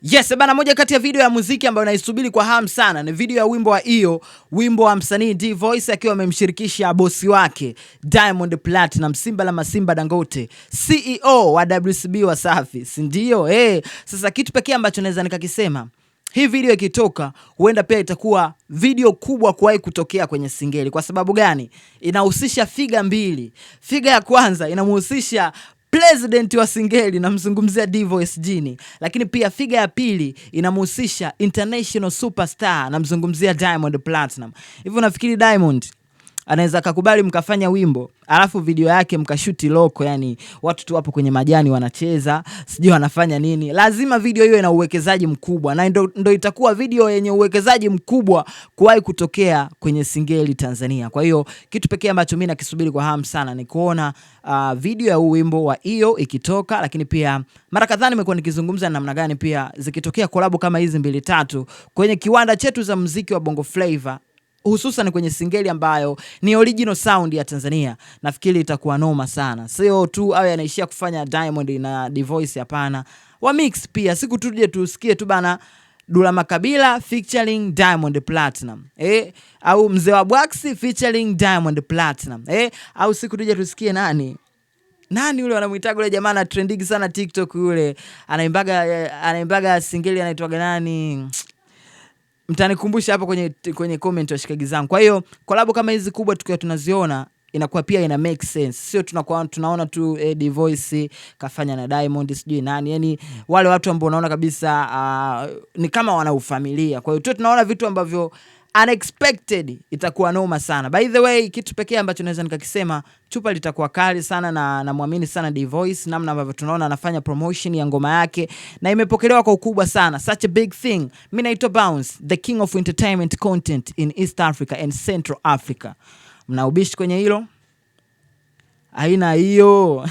Yes, bana, moja kati ya video ya muziki ambayo naisubiri kwa hamu sana ni video ya wimbo wa hiyo, wimbo wa msanii D-Voice akiwa amemshirikisha bosi wake Diamond Platnumz, Simba la Masimba Dangote, CEO wa WCB Wasafi, si ndio? Sasa kitu pekee ambacho naweza nikakisema, hii video ikitoka huenda pia itakuwa video kubwa kuwahi kutokea kwenye singeli. Kwa sababu gani? Inahusisha figa mbili. Figa ya kwanza inamhusisha president wa singeli, namzungumzia D-Voice Jini. Lakini pia figa ya pili inamhusisha international superstar, namzungumzia Diamond Platnumz. Hivyo nafikiri Diamond anaweza kukubali mkafanya wimbo, alafu video yake mkashuti loko, yani watu tu wapo kwenye majani wanacheza, sijui wanafanya nini. Lazima video hiyo ina uwekezaji mkubwa, na ndo itakuwa video yenye uwekezaji mkubwa kuwahi kutokea kwenye singeli Tanzania. Kwa hiyo kitu pekee ambacho mimi nakisubiri kwa hamu sana ni kuona video ya wimbo wa hiyo ikitoka. Lakini pia mara kadhaa nimekuwa nikizungumza namna gani pia zikitokea collab kama hizi 2-3 kwenye kiwanda chetu za muziki wa Bongo Flava, hususan kwenye singeli ambayo ni original sound ya Tanzania, nafikiri itakuwa noma sana. Sio tu awe anaishia kufanya Diamond na D-Voice, hapana. Wa mix pia, siku tuje tusikie tu bana Dula Makabila featuring Diamond Platinum, au Mzee wa Bwaksi featuring Diamond Platinum, au siku tuje tusikie nani yule wanamuitaga yule jamaa na trending sana TikTok, yule anaimbaga singeli anaitwa nani? Mtanikumbusha hapo kwenye comment wa shikagi zangu. Kwa hiyo collab kama hizi kubwa tukiwa tunaziona, inakuwa pia ina make sense. Sio tunaona tu D-Voice kafanya na Diamond sijui nani. Yani wale watu ambao unaona kabisa ni kama wana ufamilia. Kwa hiyo tu tunaona vitu ambavyo unexpected, itakuwa noma sana. By the way, kitu pekee ambacho naweza nikakisema, chupa litakuwa kali sana na muamini sana D-Voice, namna ambavyo tunaona anafanya promotion ya ngoma yake na imepokelewa kwa ukubwa sana. Such a big thing. Mimi naitwa Bounce, the king of entertainment content in East Africa and Central Africa. Mnaubishi kwenye hilo? Haina hiyo.